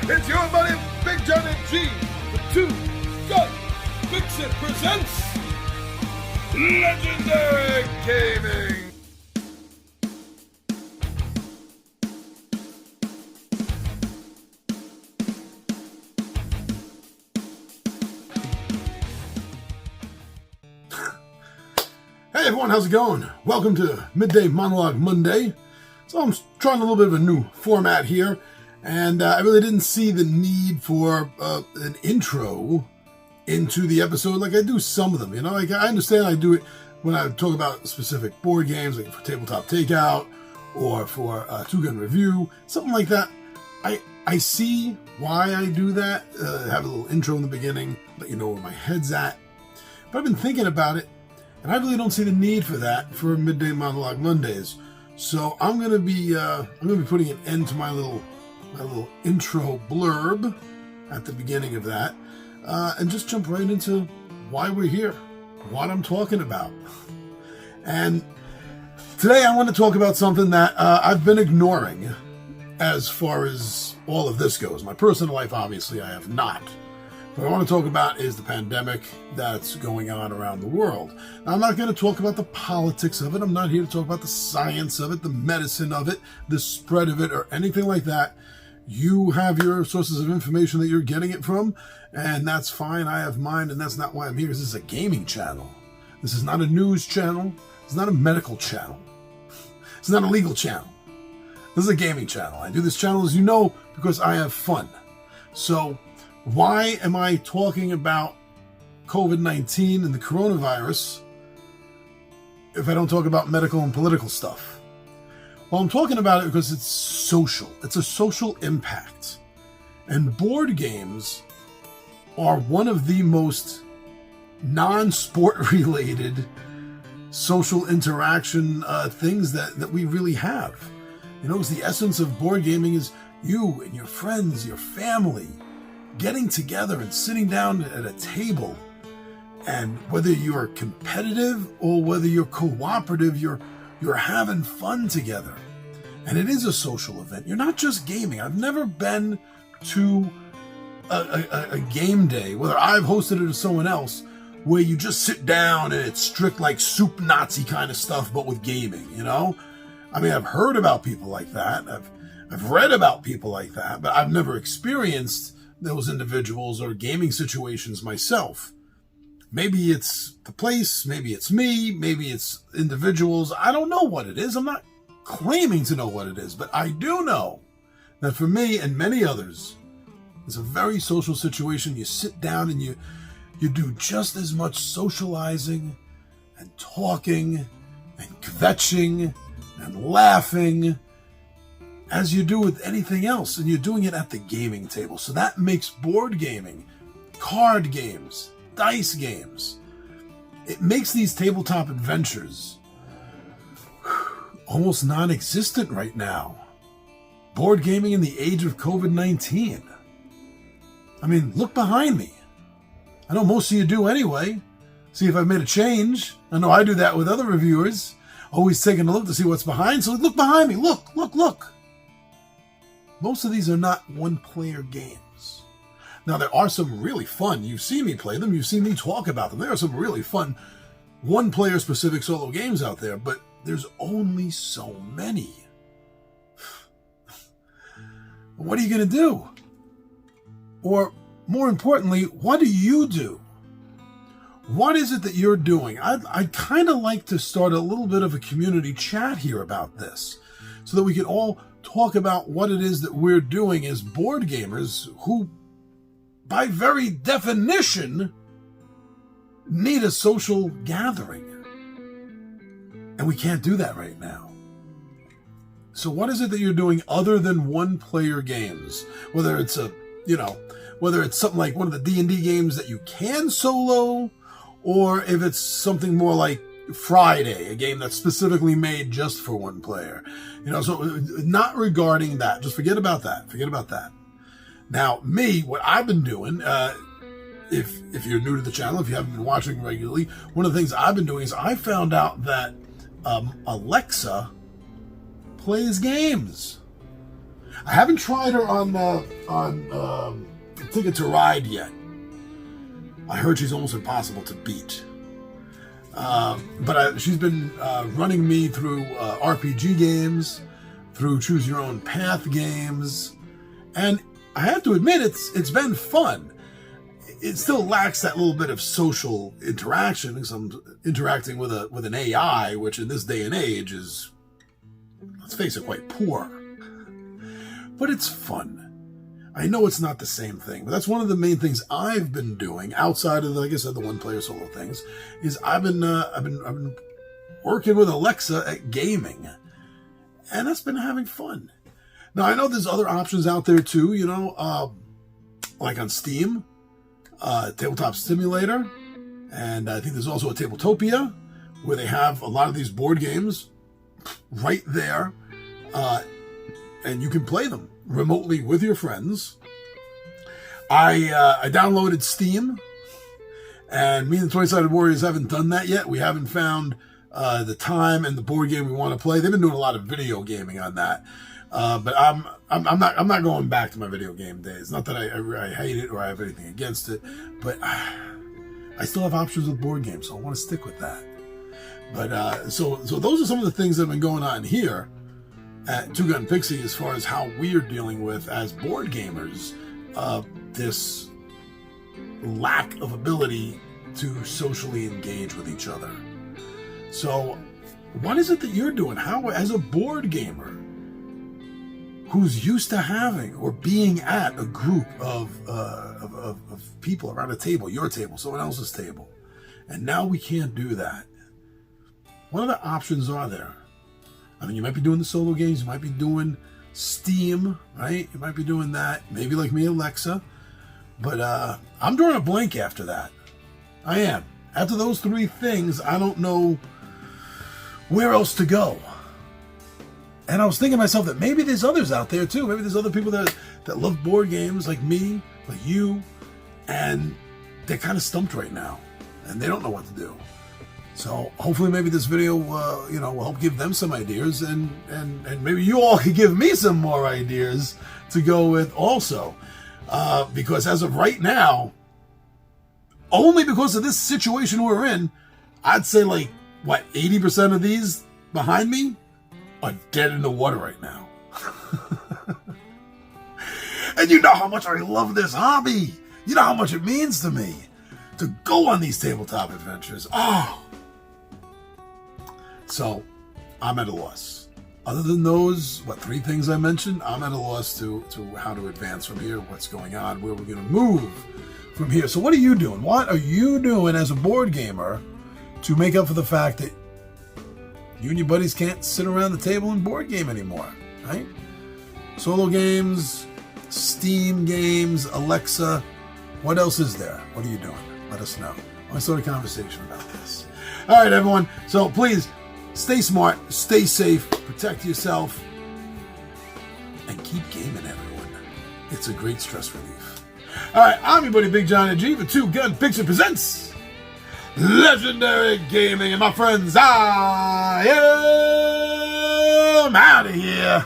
It's your buddy, Big Johnny G, the Two Gun Pixie presents Legendary Gaming. Hey everyone, how's it going? Welcome to Midday Monologue Monday. So I'm trying a little bit of a new format here, and I really didn't see the need for an intro into the episode like I do some of them. You know, like I understand I do it when I talk about specific board games, like for Tabletop Takeout or for Two Gun Review, something like that. I see why I do that, have a little intro in the beginning, let you know where my head's at. But I've been thinking about it, and I really don't see the need for that for Midday Monologue Mondays. So I'm gonna be putting an end to my little intro blurb at the beginning of that, and just jump right into why we're here, what I'm talking about. And today I want to talk about something that I've been ignoring as far as all of this goes. My personal life, obviously, I have not. What I want to talk about is the pandemic that's going on around the world. Now, I'm not going to talk about the politics of it. I'm not here to talk about the science of it, the medicine of it, the spread of it, or anything like that. You have your sources of information that you're getting it from, and that's fine. I have mine, and that's not why I'm here. This is a gaming channel. This is not a news channel. It's not a medical channel. It's not a legal channel. This is a gaming channel. I do this channel, as you know, because I have fun. So why am I talking about COVID-19 and the coronavirus if I don't talk about medical and political stuff? Well, I'm talking about it because it's social. It's a social impact. And board games are one of the most non-sport related social interaction things that we really have. You know, it's the essence of board gaming is you and your friends, your family, getting together and sitting down at a table, and whether you're competitive or whether you're cooperative, you're having fun together. And it is a social event. You're not just gaming. I've never been to a game day, whether I've hosted it or someone else, where you just sit down and it's strict like soup Nazi kind of stuff, but with gaming, you know? I mean, I've heard about people like that. I've read about people like that, but I've never experienced those individuals or gaming situations myself. Maybe it's the place, maybe it's me, maybe it's individuals. I don't know what it is. I'm not claiming to know what it is, but I do know that for me and many others, it's a very social situation. You sit down and you do just as much socializing and talking and kvetching and laughing as you do with anything else, and you're doing it at the gaming table. So that makes board gaming, card games, dice games, it makes these tabletop adventures almost non-existent right now. Board gaming in the age of COVID-19. I mean, look behind me. I know most of you do anyway. See if I've made a change. I know I do that with other reviewers. Always taking a look to see what's behind. So look behind me. Look. Most of these are not one-player games. Now, there are some really fun. You've seen me play them. You've seen me talk about them. There are some really fun one-player specific solo games out there, but there's only so many. What are you going to do? Or, more importantly, what do you do? What is it that you're doing? I'd kind of like to start a little bit of a community chat here about this, so that we can all talk about what it is that we're doing as board gamers who, by very definition, need a social gathering. And we can't do that right now. So what is it that you're doing other than one-player games? Whether it's something like one of the D&D games that you can solo, or if it's something more like Friday, a game that's specifically made just for one player. You know, so not regarding that. Just forget about that. Now, me, what I've been doing, if you're new to the channel, if you haven't been watching regularly, one of the things I've been doing is I found out that Alexa plays games. I haven't tried her on Ticket to Ride yet. I heard she's almost impossible to beat. But she's been running me through RPG games, through Choose Your Own Path games, and I have to admit it's been fun. It still lacks that little bit of social interaction, because I'm interacting with an AI, which in this day and age is, let's face it, quite poor. But it's fun. I know it's not the same thing, but that's one of the main things I've been doing outside of, like I said, the one-player solo things. Is I've been working with Alexa at gaming, and that's been having fun. Now I know there's other options out there too. You know, like on Steam, Tabletop Simulator, and I think there's also a Tabletopia where they have a lot of these board games right there, and you can play them remotely with your friends. I downloaded Steam, and me and the 20-Sided Warriors haven't done that yet. We haven't found the time and the board game we want to play. They've been doing a lot of video gaming on that, but I'm not going back to my video game days. Not that I hate it or I have anything against it, but I still have options with board games, so I want to stick with that. But so those are some of the things that have been going on here at Two Gun Pixie as far as how we're dealing with, as board gamers, this lack of ability to socially engage with each other. So what is it that you're doing? How, as a board gamer who's used to having or being at a group of people around a table, your table, someone else's table, and now we can't do that? What other options are there? I mean, you might be doing the solo games, you might be doing Steam, right? You might be doing that, maybe like me, Alexa. But I'm drawing a blank after that. I am. After those three things, I don't know where else to go. And I was thinking to myself that maybe there's others out there too. Maybe there's other people that love board games like me, like you, and they're kind of stumped right now, and they don't know what to do. So hopefully maybe this video, will help give them some ideas, and maybe you all could give me some more ideas to go with also. Because as of right now, only because of this situation we're in, I'd say 80% of these behind me are dead in the water right now. And you know how much I love this hobby. You know how much it means to me to go on these tabletop adventures. Oh. So, I'm at a loss. Other than those, three things I mentioned, I'm at a loss to how to advance from here, what's going on, where we're going to move from here. So what are you doing? What are you doing as a board gamer to make up for the fact that you and your buddies can't sit around the table and board game anymore, right? Solo games, Steam games, Alexa. What else is there? What are you doing? Let us know. Let's start a conversation about this. All right, everyone. So please, stay smart, stay safe, protect yourself, and keep gaming, everyone. It's a great stress relief. All right, I'm your buddy Big Johnny G for Two Gun Pixie presents Legendary Gaming. And my friends, I am out of here.